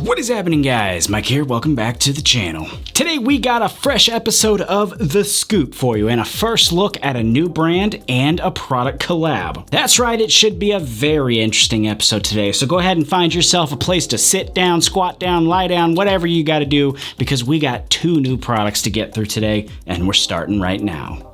What is happening, guys? Mike here, welcome back to the channel. Today we got a fresh episode of The Scoop for you and a first look at a new brand and a product collab. That's right, it should be a very interesting episode today, so go ahead and find yourself a place to sit down, squat down, lie down, whatever you gotta do, because we got two new products to get through today, and we're starting right now.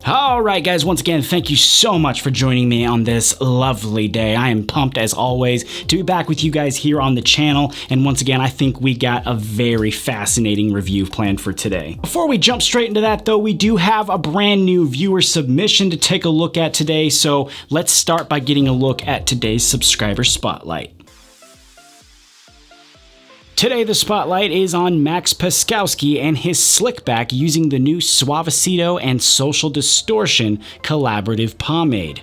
Alright guys, once again, thank you so much for joining me on this lovely day. I am pumped as always to be back with you guys here on the channel, and once again, I think we got a very fascinating review planned for today. Before we jump straight into that though, we do have a brand new viewer submission to take a look at today, so let's start by getting a look at today's subscriber spotlight. Today, the spotlight is on Max Paskowski and his slickback using the new Suavecito and Social Distortion collaborative pomade.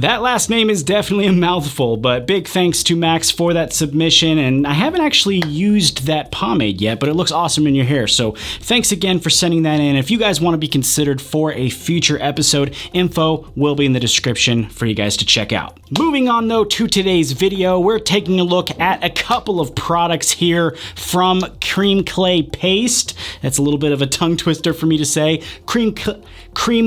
That last name is definitely a mouthful, but big thanks to Max for that submission, and I haven't actually used that pomade yet, but it looks awesome in your hair, so thanks again for sending that in. If you guys want to be considered for a future episode, info will be in the description for you guys to check out. Moving on though to today's video, we're taking a look at a couple of products here from Cream Clay Paste. That's a little bit of a tongue twister for me to say. Cream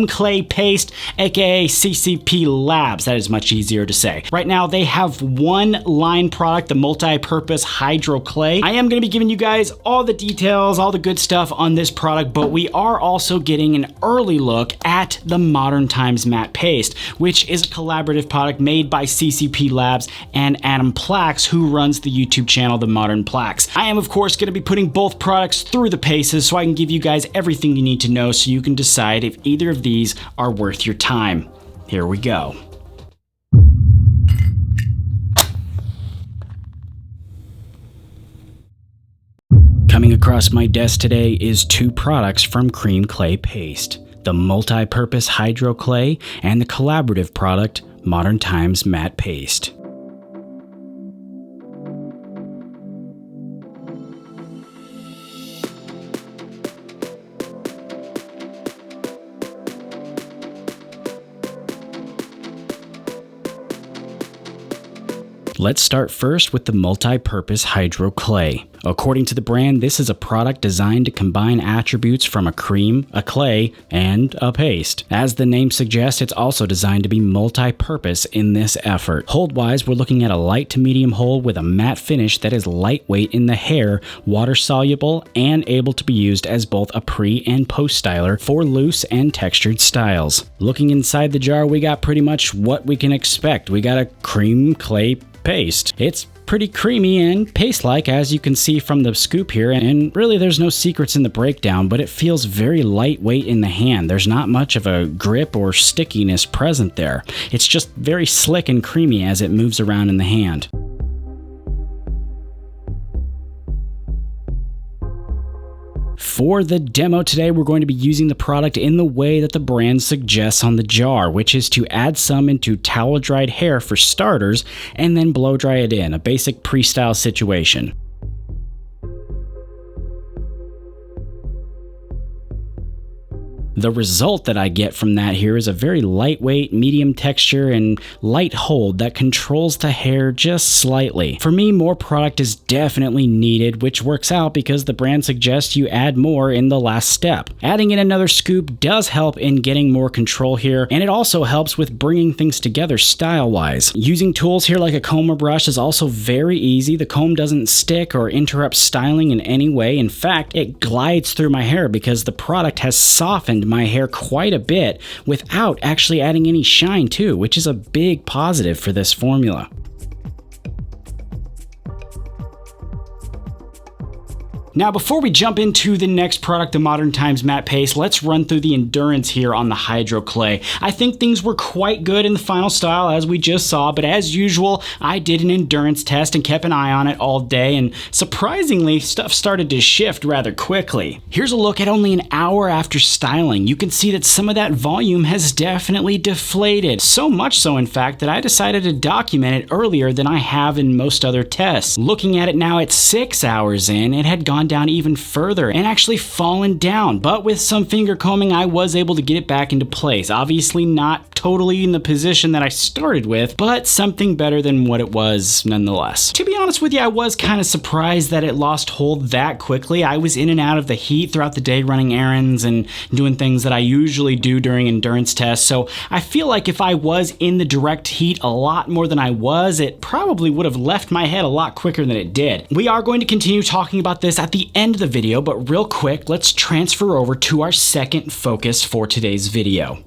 Clay Paste, aka CCP Labs. That is much easier to say. Right now, they have one line product, the multi-purpose Hydro Clay. I am going to be giving you guys all the details, all the good stuff on this product, but we are also getting an early look at the Modern Times Matte Paste, which is a collaborative product made by CCP Labs and Untitled, who runs the YouTube channel Themodernplax. I am, of course, going to be putting both products through the paces so I can give you guys everything you need to know so you can decide if either of these are worth your time. Here we go. Coming across my desk today is two products from Cream Clay Paste, the multi-purpose Hydro Clay and the collaborative product Modern Times Matte Paste. Let's start first with the multi-purpose Hydro Clay. According to the brand, this is a product designed to combine attributes from a cream, a clay, and a paste. As the name suggests, it's also designed to be multi-purpose in this effort. Hold-wise, we're looking at a light to medium hold with a matte finish that is lightweight in the hair, water-soluble, and able to be used as both a pre- and post-styler for loose and textured styles. Looking inside the jar, we got pretty much what we can expect. We got a cream clay paste. It's pretty creamy and paste-like, as you can see from the scoop here, and really there's no secrets in the breakdown, but it feels very lightweight in the hand. There's not much of a grip or stickiness present there. It's just very slick and creamy as it moves around in the hand. For the demo today, we're going to be using the product in the way that the brand suggests on the jar, which is to add some into towel-dried hair for starters, and then blow dry it in, a basic pre-style situation. The result that I get from that here is a very lightweight, medium texture, and light hold that controls the hair just slightly. For me, more product is definitely needed, which works out because the brand suggests you add more in the last step. Adding in another scoop does help in getting more control here, and it also helps with bringing things together style-wise. Using tools here like a comb or brush is also very easy. The comb doesn't stick or interrupt styling in any way. In fact, it glides through my hair because the product has softened my hair quite a bit without actually adding any shine too, which is a big positive for this formula. Now, before we jump into the next product, the Modern Times Matte Paste, let's run through the endurance here on the Hydro Clay. I think things were quite good in the final style, as we just saw, but as usual, I did an endurance test and kept an eye on it all day, and surprisingly, stuff started to shift rather quickly. Here's a look at only an hour after styling. You can see that some of that volume has definitely deflated. So much so, in fact, that I decided to document it earlier than I have in most other tests. Looking at it now at 6 hours in, it had gone down even further and actually fallen down. But with some finger combing, I was able to get it back into place. Obviously not totally in the position that I started with, but something better than what it was nonetheless. To be honest with you, I was kind of surprised that it lost hold that quickly. I was in and out of the heat throughout the day running errands and doing things that I usually do during endurance tests, so I feel like if I was in the direct heat a lot more than I was, it probably would have left my head a lot quicker than it did. We are going to continue talking about this at the end of the video, but real quick, let's transfer over to our second focus for today's video.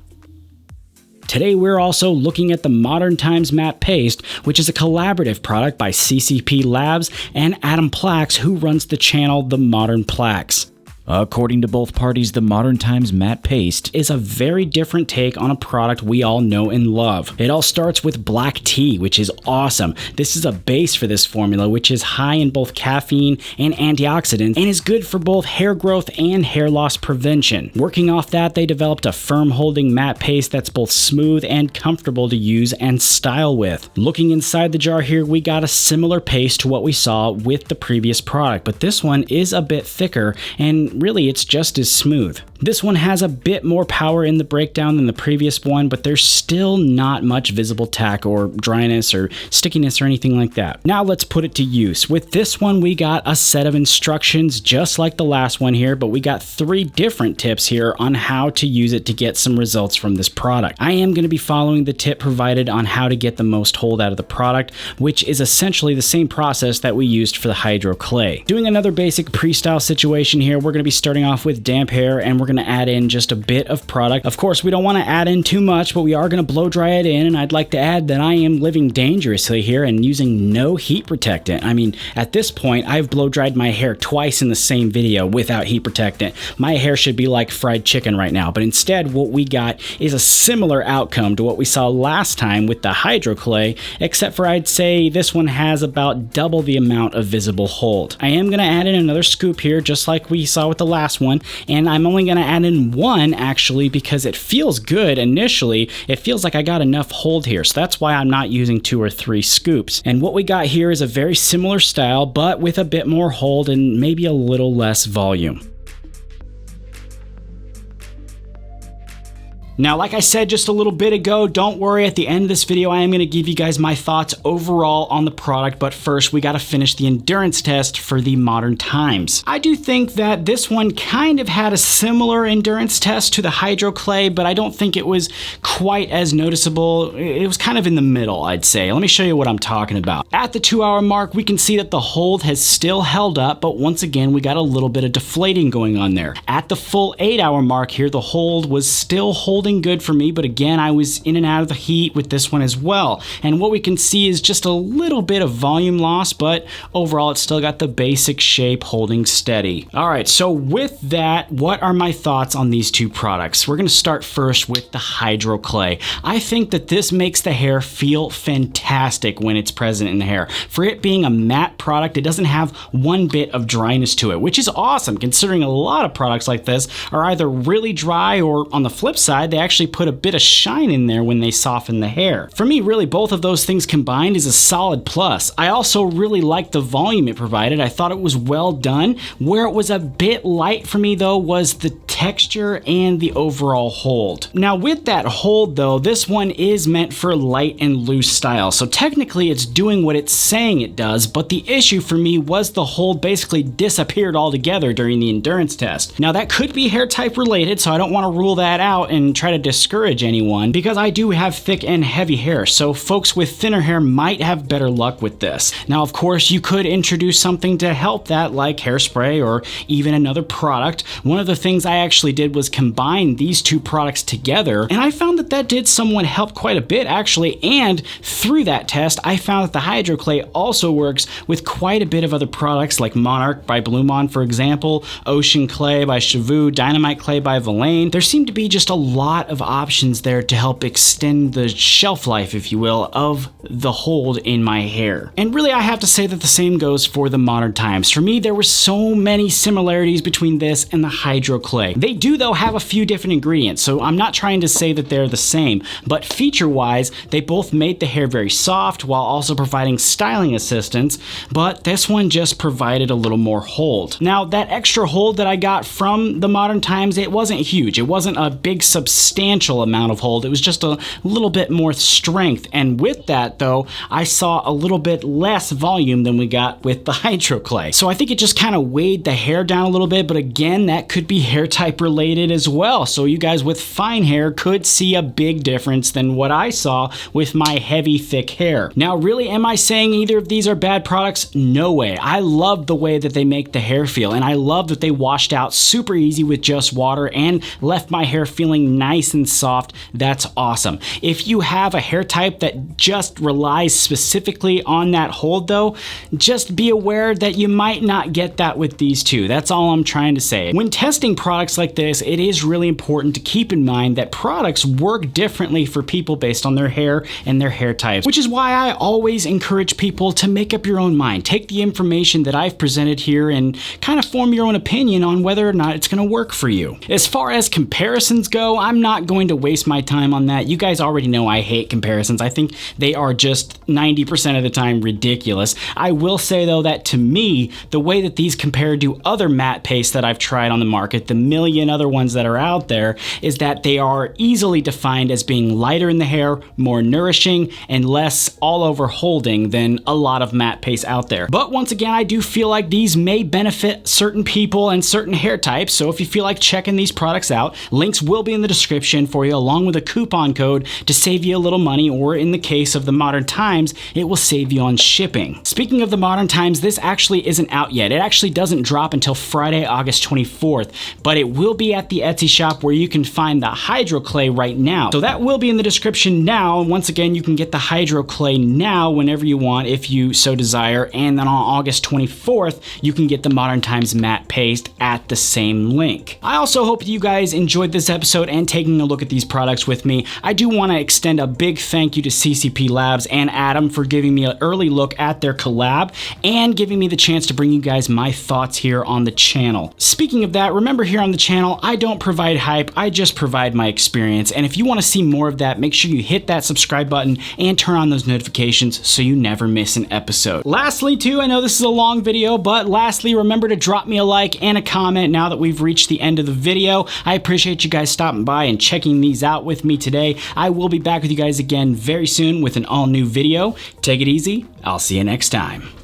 Today we're also looking at the Modern Times Matte Paste, which is a collaborative product by CCP Labs and Themodernplax, who runs the channel Themodernplax. According to both parties, the Modern Times Matte Paste is a very different take on a product we all know and love. It all starts with black tea, which is awesome. This is a base for this formula, which is high in both caffeine and antioxidants and is good for both hair growth and hair loss prevention. Working off that, they developed a firm holding matte paste that's both smooth and comfortable to use and style with. Looking inside the jar here, we got a similar paste to what we saw with the previous product, but this one is a bit thicker and really it's just as smooth. This one has a bit more power in the breakdown than the previous one, but there's still not much visible tack or dryness or stickiness or anything like that. Now let's put it to use. With this one, we got a set of instructions just like the last one here, but we got 3 different tips here on how to use it to get some results from this product. I am going to be following the tip provided on how to get the most hold out of the product, which is essentially the same process that we used for the Hydro Clay. Doing another basic pre-style situation here, we're going to be starting off with damp hair and we're going to add in just a bit of product. Of course, we don't want to add in too much, but we are going to blow dry it in, and I'd like to add that I am living dangerously here and using no heat protectant. I mean, at this point, I've blow dried my hair twice in the same video without heat protectant. My hair should be like fried chicken right now, but instead what we got is a similar outcome to what we saw last time with the Hydro Clay, except for I'd say this one has about double the amount of visible hold. I am going to add in another scoop here, just like we saw with the last one, and I'm only going to add in one actually because it feels good initially. It feels like I got enough hold here, so that's why I'm not using 2 or 3 scoops. And what we got here is a very similar style, but with a bit more hold and maybe a little less volume. Now, like I said just a little bit ago, don't worry, at the end of this video, I am going to give you guys my thoughts overall on the product, but first, we got to finish the endurance test for the Modern Times. I do think that this one kind of had a similar endurance test to the Hydro Clay, but I don't think it was quite as noticeable. It was kind of in the middle, I'd say. Let me show you what I'm talking about. At the 2-hour mark, we can see that the hold has still held up, but once again, we got a little bit of deflating going on there. At the full 8-hour mark here, the hold was still holding good for me, but again, I was in and out of the heat with this one as well. And what we can see is just a little bit of volume loss, but overall it's still got the basic shape holding steady. All right, so with that, what are my thoughts on these 2 products? We're going to start first with the Hydro Clay. I think that this makes the hair feel fantastic when it's present in the hair. For it being a matte product, it doesn't have one bit of dryness to it, which is awesome considering a lot of products like this are either really dry or on the flip side, they actually put a bit of shine in there when they soften the hair. For me, really, both of those things combined is a solid plus. I also really liked the volume it provided. I thought it was well done. Where it was a bit light for me, though, was the texture and the overall hold. Now, with that hold, though, this one is meant for light and loose style, so technically it's doing what it's saying it does, but the issue for me was the hold basically disappeared altogether during the endurance test. Now, that could be hair type related, so I don't want to rule that out and try to discourage anyone because I do have thick and heavy hair, so folks with thinner hair might have better luck with this. Now, of course, you could introduce something to help that, like hairspray or even another product. One of the things I actually did was combine these 2 products together, and I found that that did somewhat help quite a bit actually, and through that test, I found that the Hydro Clay also works with quite a bit of other products like Monarch by Blumon, for example, Ocean Clay by Chavoo, Dynamite Clay by Villain. There seemed to be just a lot lot of options there to help extend the shelf life, if you will, of the hold in my hair. And really, I have to say that the same goes for the Modern Times. For me, there were so many similarities between this and the Hydro Clay. They do, though, have a few different ingredients, so I'm not trying to say that they're the same, but feature-wise, they both made the hair very soft while also providing styling assistance, but this one just provided a little more hold. Now, that extra hold that I got from the Modern Times, it wasn't huge. It wasn't a big substantial amount of hold. It was just a little bit more strength, and with that, though, I saw a little bit less volume than we got with the Hydro Clay. So I think it just kind of weighed the hair down a little bit, but again, that could be hair type related as well. So you guys with fine hair could see a big difference than what I saw with my heavy, thick hair. Now, really, am I saying either of these are bad products? No way. I love the way that they make the hair feel, and I love that they washed out super easy with just water and left my hair feeling nice and soft. That's awesome. If you have a hair type that just relies specifically on that hold, though, just be aware that you might not get that with these two. That's all I'm trying to say. When testing products like this, it is really important to keep in mind that products work differently for people based on their hair and their hair types, which is why I always encourage people to make up your own mind. Take the information that I've presented here and kind of form your own opinion on whether or not it's going to work for you. As far as comparisons go, I'm not going to waste my time on that. You guys already know I hate comparisons. I think they are just 90% of the time ridiculous. I will say, though, that to me, the way that these compare to other matte pastes that I've tried on the market, the million other ones that are out there, is that they are easily defined as being lighter in the hair, more nourishing, and less all over holding than a lot of matte pastes out there. But once again, I do feel like these may benefit certain people and certain hair types, so if you feel like checking these products out, links will be in the description for you, along with a coupon code to save you a little money, or in the case of the Modern Times, it will save you on shipping. Speaking of the Modern Times, this actually isn't out yet. It actually doesn't drop until Friday, August 24th, but it will be at the Etsy shop where you can find the Hydro Clay right now. So that will be in the description now. Once again, you can get the Hydro Clay now whenever you want if you so desire, and then on August 24th, you can get the Modern Times matte paste at the same link. I also hope that you guys enjoyed this episode and taking a look at these products with me. I do want to extend a big thank you to CCP Labs and Adam for giving me an early look at their collab and giving me the chance to bring you guys my thoughts here on the channel. Speaking of that, remember here on the channel, I don't provide hype, I just provide my experience, and if you want to see more of that, make sure you hit that subscribe button and turn on those notifications so you never miss an episode. Lastly, too, I know this is a long video, but lastly, remember to drop me a like and a comment now that we've reached the end of the video. I appreciate you guys stopping by and checking these out with me today. I will be back with you guys again very soon with an all-new video. Take it easy. I'll see you next time.